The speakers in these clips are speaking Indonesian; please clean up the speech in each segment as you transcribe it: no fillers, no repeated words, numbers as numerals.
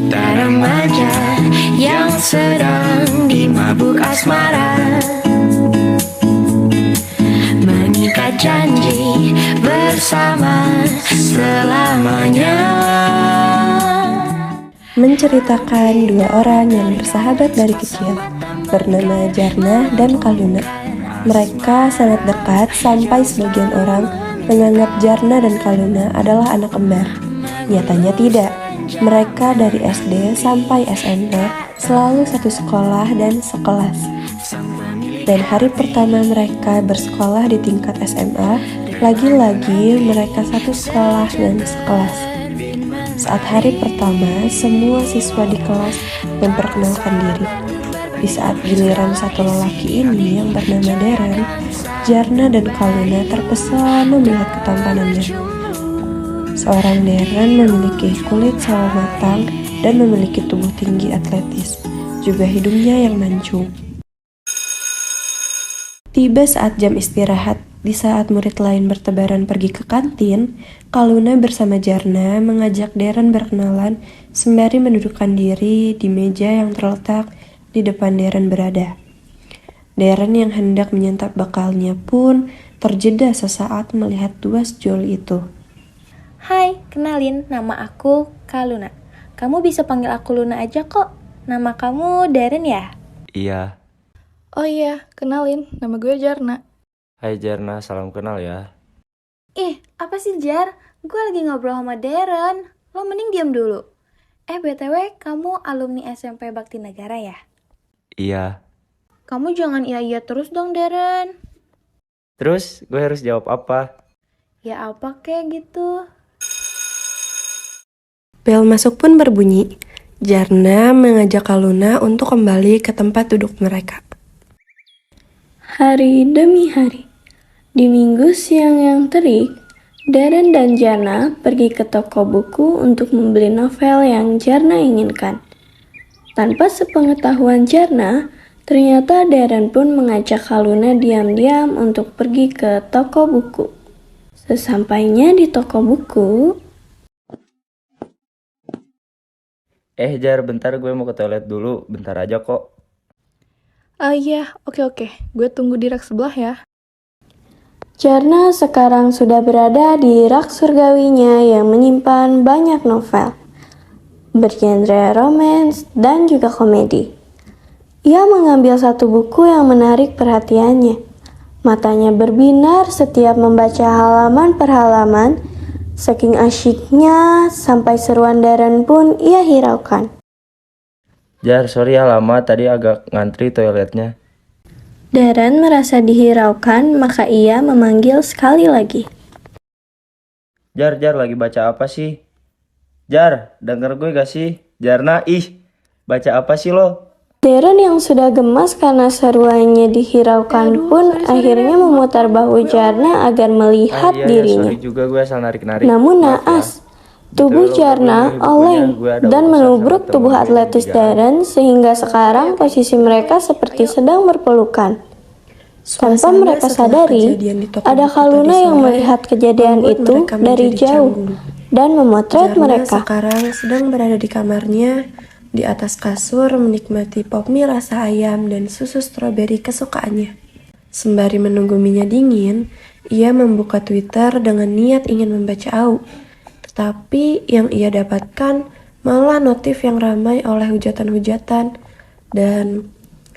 Kita remaja yang sedang dimabuk asmara, mengikat janji bersama selamanya. Menceritakan dua orang yang bersahabat dari kecil, bernama Jarna dan Kaluna. Mereka sangat dekat sampai sebagian orang menganggap Jarna dan Kaluna adalah anak kembar. Nyatanya tidak, mereka dari SD sampai SMP selalu satu sekolah dan sekelas. Dan hari pertama mereka bersekolah di tingkat SMA, lagi-lagi mereka satu sekolah dan sekelas. Saat hari pertama, semua siswa di kelas memperkenalkan diri. Di saat giliran satu lelaki ini yang bernama Darren, Jarna dan Kaluna terpesona melihat ketampanannya. Seorang Darren memiliki kulit sawo matang dan memiliki tubuh tinggi atletis, juga hidungnya yang mancung. Tiba saat jam istirahat, di saat murid lain bertebaran pergi ke kantin, Kaluna bersama Jarna mengajak Darren berkenalan sembari mendudukkan diri di meja yang terletak di depan Darren berada. Darren yang hendak menyantap bekalnya pun terjeda sesaat melihat dua sejoli itu. Hai, kenalin, nama aku Kaluna. Kamu bisa panggil aku Luna aja kok. Nama kamu Darren ya? Iya. Oh iya, kenalin, nama gue Jarna. Hai Jarna, salam kenal ya. Ih, apa sih Jar? Gue lagi ngobrol sama Darren. Lo mending diam dulu. BTW, kamu alumni SMP Bakti Negara ya? Iya. Kamu jangan iya-iya terus dong, Darren. Terus gue harus jawab apa? Ya apa kayak gitu. Bel masuk pun berbunyi. Jarna mengajak Kaluna untuk kembali ke tempat duduk mereka. Hari demi hari, di minggu siang yang terik, Darren dan Jarna pergi ke toko buku untuk membeli novel yang Jarna inginkan. Tanpa sepengetahuan Jarna, ternyata Darren pun mengajak Kaluna diam-diam untuk pergi ke toko buku. Sesampainya di toko buku, Jar, bentar gue mau ke toilet dulu, bentar aja kok. Iya, oke. Gue tunggu di rak sebelah ya. Jarna sekarang sudah berada di rak surgawinya yang menyimpan banyak novel, bergenre romance dan juga komedi. Ia mengambil satu buku yang menarik perhatiannya. Matanya berbinar setiap membaca halaman per halaman, saking asyiknya sampai seruan Darren pun ia hiraukan. Jar, sorry ya lama, tadi agak ngantri toiletnya. Darren merasa dihiraukan, maka ia memanggil sekali lagi. Jar, lagi baca apa sih? Jar, denger gue gak sih? Jarna, baca apa sih lo? Darren yang sudah gemas karena seruannya dihiraukan pun akhirnya memutar bahu Jarna agar melihat dirinya. Sorry juga gue asal narik-narik. Namun Maaf naas, ya. tubuh Gitu, Jarna oleng dan menubruk tubuh atletis Darren sehingga sekarang posisi mereka seperti sedang berpelukan. Tanpa mereka sadari, ada Kaluna yang melihat kejadian itu dari jauh dan memotret Jarna mereka. sekarang sedang berada di kamarnya, di atas kasur menikmati pop mie rasa ayam dan susu stroberi kesukaannya. Sembari menunggu minyak dingin, ia membuka Twitter dengan niat ingin membaca au. Tetapi yang ia dapatkan malah notif yang ramai oleh hujatan-hujatan. Dan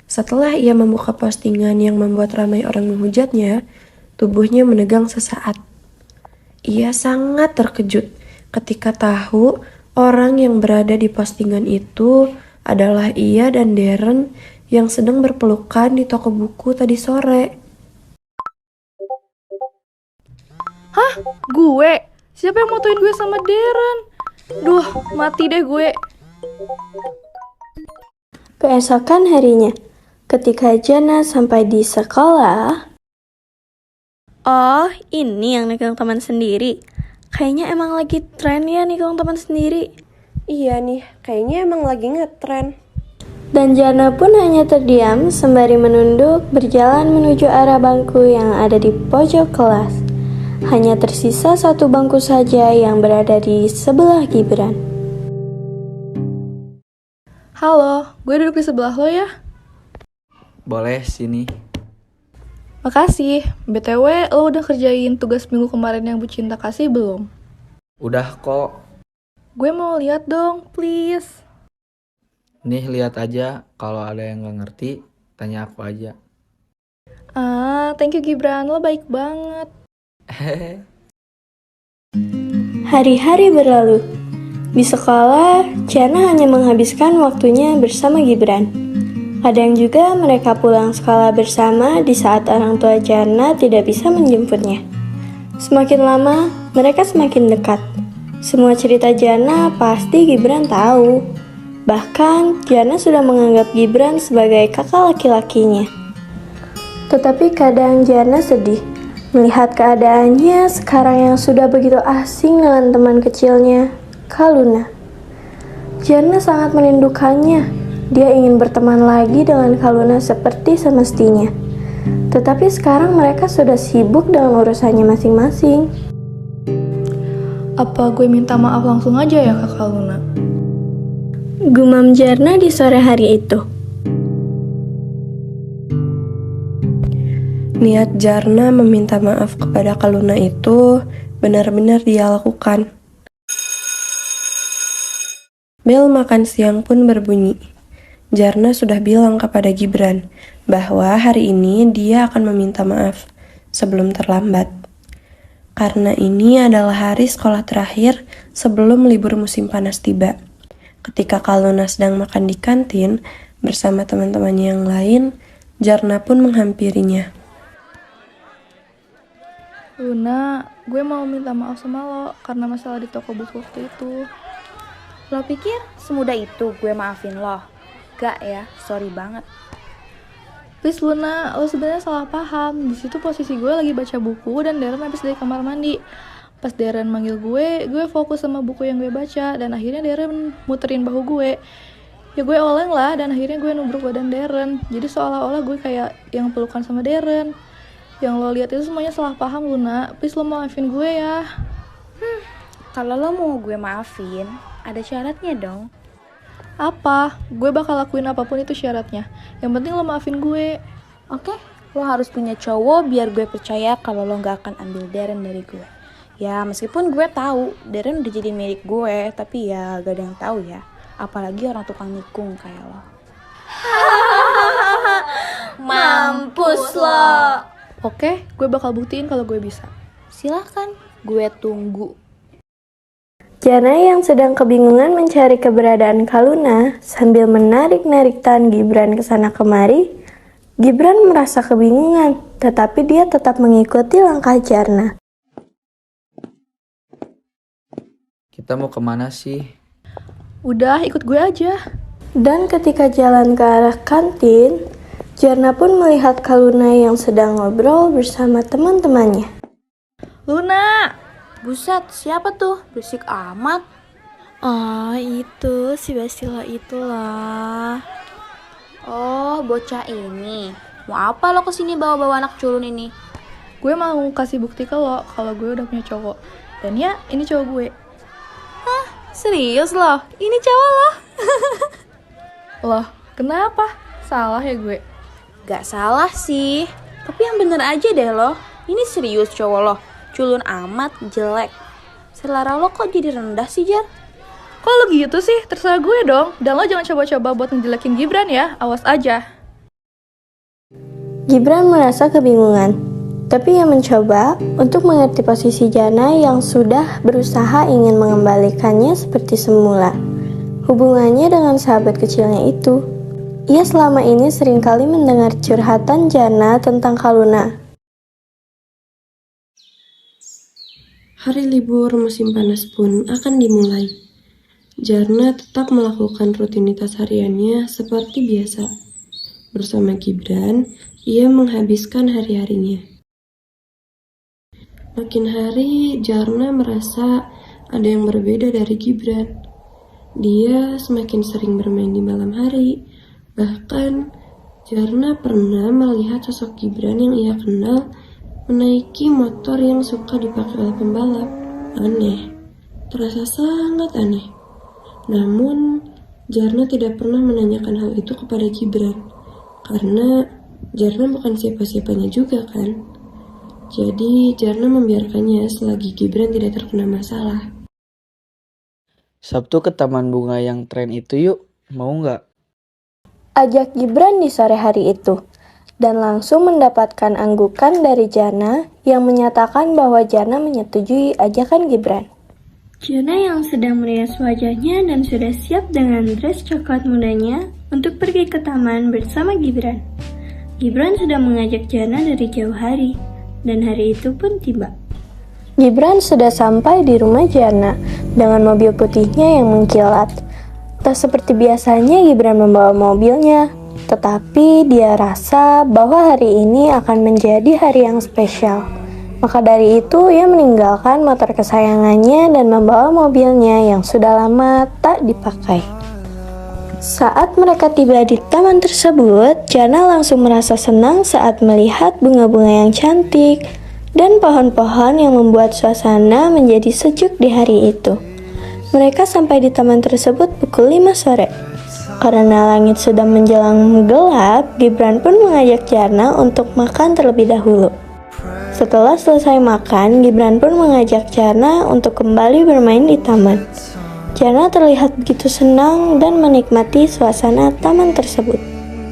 setelah ia membuka postingan yang membuat ramai orang menghujatnya, tubuhnya menegang sesaat. Ia sangat terkejut ketika tahu orang yang berada di postingan itu adalah ia dan Darren yang sedang berpelukan di toko buku tadi sore. Hah? Gue? Siapa yang motoin gue sama Darren? Duh, mati deh gue. Keesokan harinya, ketika Jana sampai di sekolah, oh, ini yang nikung teman sendiri. Kayaknya emang lagi tren ya nikung teman sendiri. Iya nih, kayaknya emang lagi ngetren. Dan Jana pun hanya terdiam sembari menunduk berjalan menuju arah bangku yang ada di pojok kelas. Hanya tersisa satu bangku saja yang berada di sebelah Gibran. Halo, gue duduk di sebelah lo ya. Boleh, sini. Makasih. BTW, lo udah kerjain tugas minggu kemarin yang Bu Cinta kasih belum? Udah kok. Gue mau lihat dong, please. Nih, lihat aja. Kalau ada yang nggak ngerti, tanya aku aja. Thank you Gibran, lo baik banget. Hari-hari berlalu. Di sekolah, Jana hanya menghabiskan waktunya bersama Gibran. Kadang juga mereka pulang sekolah bersama di saat orang tua Jana tidak bisa menjemputnya. Semakin lama, mereka semakin dekat. Semua cerita Jana pasti Gibran tahu. Bahkan, Jana sudah menganggap Gibran sebagai kakak laki-lakinya. Tetapi kadang Jana sedih melihat keadaannya sekarang yang sudah begitu asing dengan teman kecilnya, Kak Luna. Jana sangat merindukannya. Dia ingin berteman lagi dengan Kak Luna seperti semestinya. Tetapi sekarang mereka sudah sibuk dengan urusannya masing-masing. Apa gue minta maaf langsung aja ya ke Kak Luna? Gumam Jana di sore hari itu. Niat Jarna meminta maaf kepada Kak Luna itu benar-benar dia lakukan. Bel makan siang pun berbunyi. Jarna sudah bilang kepada Gibran bahwa hari ini dia akan meminta maaf sebelum terlambat. Karena ini adalah hari sekolah terakhir sebelum libur musim panas tiba. Ketika Kak Luna sedang makan di kantin bersama teman-temannya yang lain, Jarna pun menghampirinya. Luna, gue mau minta maaf sama lo karena masalah di toko buku waktu itu. Lo pikir semudah itu gue maafin lo? Gak ya, sorry banget. Please Luna, lo sebenarnya salah paham. Di situ posisi gue lagi baca buku dan Darren habis dari kamar mandi. Pas Darren manggil gue fokus sama buku yang gue baca dan akhirnya Darren muterin bahu gue. Ya gue oleng lah dan akhirnya gue nubruk badan Darren. Jadi seolah-olah gue kayak yang pelukan sama Darren. Yang lo lihat itu semuanya salah paham Luna. Please lo maafin gue ya. Kalau lo mau gue maafin, ada syaratnya dong. Apa? Gue bakal lakuin apapun itu syaratnya. Yang penting lo maafin gue. Oke, lo harus punya cowok biar gue percaya kalau lo gak akan ambil Darren dari gue. Ya meskipun gue tahu Darren udah jadi milik gue, tapi ya gak ada yang tahu ya. Apalagi orang tukang nikung kayak lo. Mampus lo. Oke, gue bakal buktiin kalau gue bisa. Silahkan, gue tunggu. Jana yang sedang kebingungan mencari keberadaan Kak Luna sambil menarik-narik tangan Gibran ke sana kemari. Gibran merasa kebingungan, tetapi dia tetap mengikuti langkah Jana. Kita mau kemana sih? Udah, ikut gue aja. Dan ketika jalan ke arah kantin, Jana pun melihat Kak Luna yang sedang ngobrol bersama teman-temannya. Luna! Buset, siapa tuh? Berisik amat. Oh, itu si Basila itulah. Oh, bocah ini. Mau apa lo kesini bawa-bawa anak culun ini? Gue mau kasih bukti ke lo kalau gue udah punya cowok. Dan ya, ini cowok gue. Serius lo? Ini cowok lo? Loh, kenapa? Salah ya gue? Gak salah sih. Tapi yang bener aja deh lo. Ini serius cowok lo. Culun amat, jelek. Selera lo kok jadi rendah sih, Jar? Kok lo gitu sih? Terserah gue dong. Dan lo jangan coba-coba buat ngejelekin Gibran ya. Awas aja. Gibran merasa kebingungan, tapi ia mencoba untuk mengerti posisi Jana yang sudah berusaha ingin mengembalikannya seperti semula. Hubungannya dengan sahabat kecilnya itu. Ia selama ini seringkali mendengar curhatan Jana tentang Kak Luna. Hari libur musim panas pun akan dimulai. Jarna tetap melakukan rutinitas hariannya seperti biasa. Bersama Gibran, ia menghabiskan hari-harinya. Makin hari, Jarna merasa ada yang berbeda dari Gibran. Dia semakin sering bermain di malam hari. Bahkan, Jarna pernah melihat sosok Gibran yang ia kenal menaiki motor yang suka dipakai oleh pembalap. Aneh, terasa sangat aneh. Namun, Jarna tidak pernah menanyakan hal itu kepada Gibran, karena Jarna bukan siapa-siapanya juga kan. Jadi Jarna membiarkannya selagi Gibran tidak terkena masalah. Sabtu ke taman bunga yang tren itu yuk, mau nggak? Ajak Gibran di sore hari itu, dan langsung mendapatkan anggukan dari Jana yang menyatakan bahwa Jana menyetujui ajakan Gibran. Jana yang sedang merias wajahnya dan sudah siap dengan dress coklat mudanya untuk pergi ke taman bersama Gibran. Gibran sudah mengajak Jana dari jauh hari, dan hari itu pun tiba. Gibran sudah sampai di rumah Jana dengan mobil putihnya yang mengkilat. Tak seperti biasanya Gibran membawa mobilnya, tetapi dia rasa bahwa hari ini akan menjadi hari yang spesial. Maka dari itu ia meninggalkan motor kesayangannya dan membawa mobilnya yang sudah lama tak dipakai. Saat mereka tiba di taman tersebut, Jana langsung merasa senang saat melihat bunga-bunga yang cantik dan pohon-pohon yang membuat suasana menjadi sejuk di hari itu. Mereka sampai di taman tersebut pukul 5 sore. Karena langit sudah menjelang gelap, Gibran pun mengajak Jana untuk makan terlebih dahulu. Setelah selesai makan, Gibran pun mengajak Jana untuk kembali bermain di taman. Jana terlihat begitu senang dan menikmati suasana taman tersebut.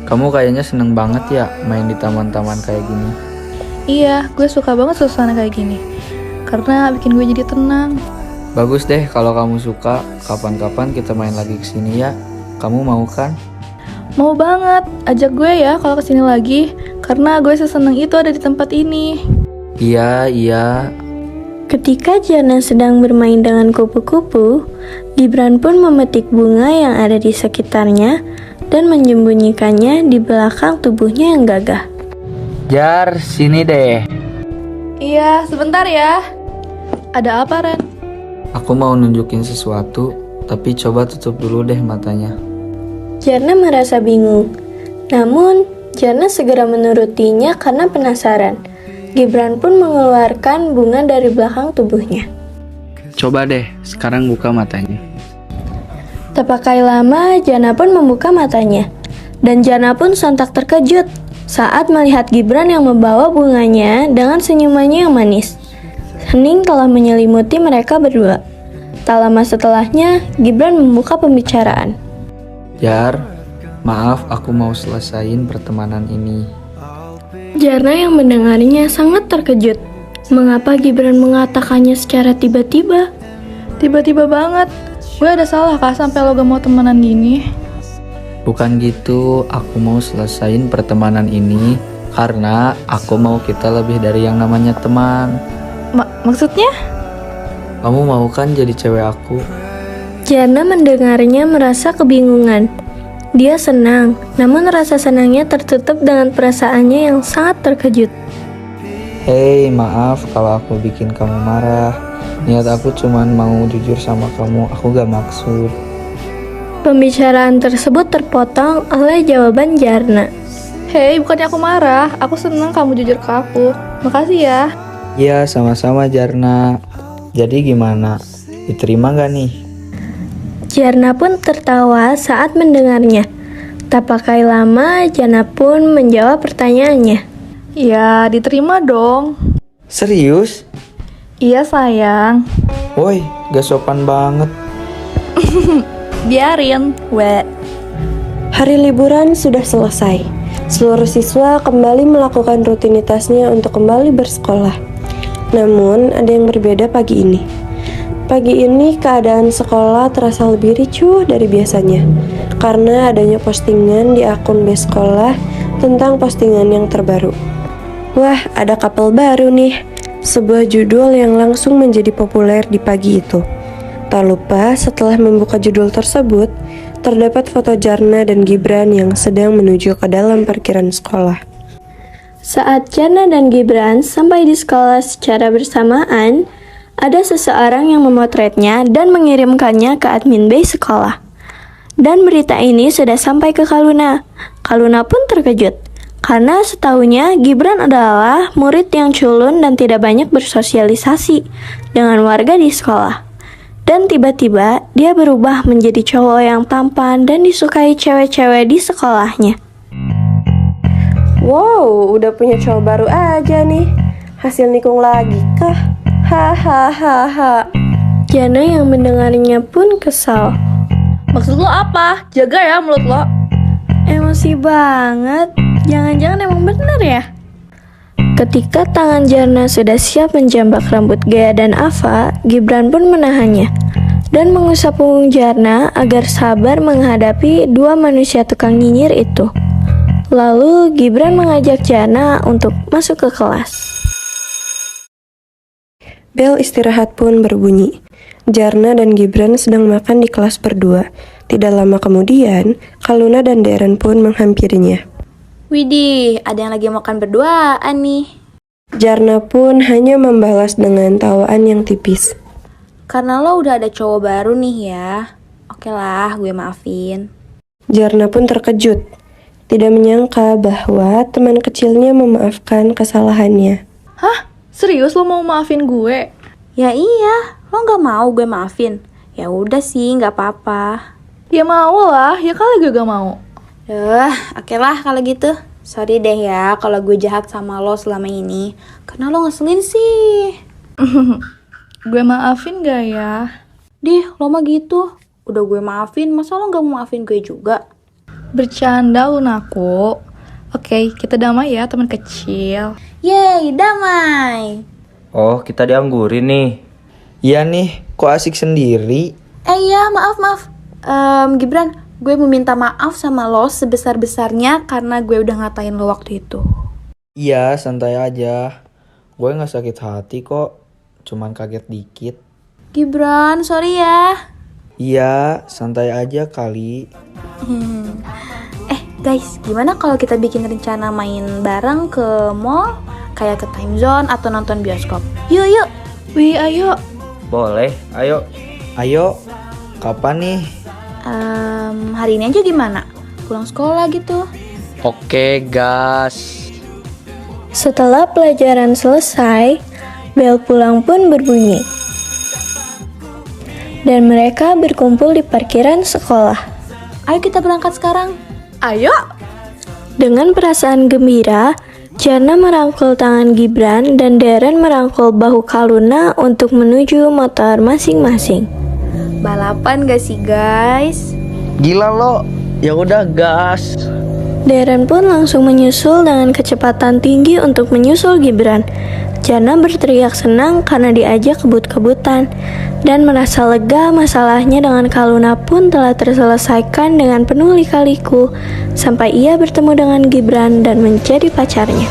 Kamu kayaknya seneng banget ya main di taman-taman kayak gini. Iya, gue suka banget suasana kayak gini. Karena bikin gue jadi tenang. Bagus deh kalau kamu suka, kapan-kapan kita main lagi kesini ya. Kamu mau kan? Mau banget, ajak gue ya kalau kesini lagi. Karena gue seseneng itu ada di tempat ini. Iya. Ketika Jana sedang bermain dengan kupu-kupu, Gibran pun memetik bunga yang ada di sekitarnya dan menyembunyikannya di belakang tubuhnya yang gagah. Jar, sini deh. Iya, sebentar ya. Ada apa, Ren? Aku mau nunjukin sesuatu, tapi coba tutup dulu deh matanya. Jana merasa bingung, namun Jana segera menurutinya karena penasaran. Gibran pun mengeluarkan bunga dari belakang tubuhnya. Coba deh, sekarang buka matanya. Tak pakai lama, Jana pun membuka matanya. Dan Jana pun sontak terkejut saat melihat Gibran yang membawa bunganya dengan senyumannya yang manis. Hening telah menyelimuti mereka berdua. Tak lama setelahnya, Gibran membuka pembicaraan. Jar, maaf aku mau selesain pertemanan ini. Jarna yang mendengarnya sangat terkejut. Mengapa Gibran mengatakannya secara tiba-tiba? Tiba-tiba banget. Gue ada salah kah sampai lo gak mau temenan gini? Bukan gitu, aku mau selesain pertemanan ini karena aku mau kita lebih dari yang namanya teman. Maksudnya? Kamu mau kan jadi cewek aku? Jana mendengarnya merasa kebingungan. Dia senang, namun rasa senangnya tertutup dengan perasaannya yang sangat terkejut. Hei, maaf kalau aku bikin kamu marah. Niat aku cuman mau jujur sama kamu, aku gak maksud. Pembicaraan tersebut terpotong oleh jawaban Jarna. Hei, bukannya aku marah. Aku senang kamu jujur ke aku. Makasih ya. Iya, sama-sama Jarna. Jadi gimana? Diterima gak nih? Jarna pun tertawa saat mendengarnya. Tak pakai lama, Jana pun menjawab pertanyaannya. Ya, diterima dong. Serius? Iya sayang. Woi, gak sopan banget. Biarin, we. Hari liburan sudah selesai. Seluruh siswa kembali melakukan rutinitasnya untuk kembali bersekolah. Namun, ada yang berbeda pagi ini. Pagi ini keadaan sekolah terasa lebih ricuh dari biasanya karena adanya postingan di akun base sekolah tentang postingan yang terbaru. Wah, ada couple baru nih. Sebuah judul yang langsung menjadi populer di pagi itu. Tak lupa setelah membuka judul tersebut, terdapat foto Jarna dan Gibran yang sedang menuju ke dalam parkiran sekolah. Saat Jana dan Gibran sampai di sekolah secara bersamaan, ada seseorang yang memotretnya dan mengirimkannya ke admin base sekolah. Dan berita ini sudah sampai ke Kaluna. Kaluna pun terkejut, karena setahunya Gibran adalah murid yang culun dan tidak banyak bersosialisasi dengan warga di sekolah. Dan tiba-tiba dia berubah menjadi cowok yang tampan dan disukai cewek-cewek di sekolahnya. Wow, udah punya cowok baru aja nih. Hasil nikung lagi kah? Hahaha. Jana yang mendengarnya pun kesal. Maksud lo apa? Jaga ya mulut lo. Emosi banget. Jangan-jangan emang bener ya? Ketika tangan Jana sudah siap menjambak rambut Gea dan Ava, Gibran pun menahannya dan mengusap punggung Jana agar sabar menghadapi dua manusia tukang nyinyir itu. Lalu Gibran mengajak Jana untuk masuk ke kelas. Bel istirahat pun berbunyi. Jarna dan Gibran sedang makan di kelas berdua. Tidak lama kemudian, Kaluna dan Darren pun menghampirinya. Widih, ada yang lagi makan berduaan nih. Jarna pun hanya membalas dengan tawaan yang tipis. Karena lo udah ada cowok baru nih ya. Oke lah, gue maafin. Jarna pun terkejut. Tidak menyangka bahwa teman kecilnya memaafkan kesalahannya. Hah? Serius lo mau maafin gue? Ya iya, lo gak mau gue maafin. Ya udah sih, gak apa-apa. Ya mau lah, ya kali gue gak mau. Oke lah kalau gitu. Sorry deh ya kalau gue jahat sama lo selama ini. Karena lo ngeselin sih. Gue maafin gak ya? Dih, lo mah gitu. Udah gue maafin, masa lo gak mau maafin gue juga? Bercanda lunaku. Oke, kita damai ya teman kecil. Yeay, damai. Oh, kita dianggurin nih. Iya nih, kok asik sendiri? Iya, maaf. Gibran, gue mau minta maaf sama lo sebesar-besarnya karena gue udah ngatain lo waktu itu. Iya, santai aja. Gue gak sakit hati kok, cuman kaget dikit. Gibran, sorry ya. Iya, santai aja kali. Guys, gimana kalau kita bikin rencana main bareng ke mall? Kayak ke Time Zone atau nonton bioskop? Yuk. Wih, ayo. Boleh, ayo. Ayo, kapan nih? Hari ini aja gimana? Pulang sekolah gitu. Oke, gas. Setelah pelajaran selesai, bel pulang pun berbunyi. Dan mereka berkumpul di parkiran sekolah. Ayo kita berangkat sekarang. Ayo. Dengan perasaan gembira, Jana merangkul tangan Gibran dan Darren merangkul bahu Kaluna untuk menuju motor masing-masing. Balapan gak sih guys? Gila lo, ya udah gas. Darren pun langsung menyusul dengan kecepatan tinggi untuk menyusul Gibran. Jana berteriak senang karena diajak kebut-kebutan dan merasa lega masalahnya dengan Kaluna pun telah terselesaikan dengan penuh lika-liku sampai ia bertemu dengan Gibran dan menjadi pacarnya.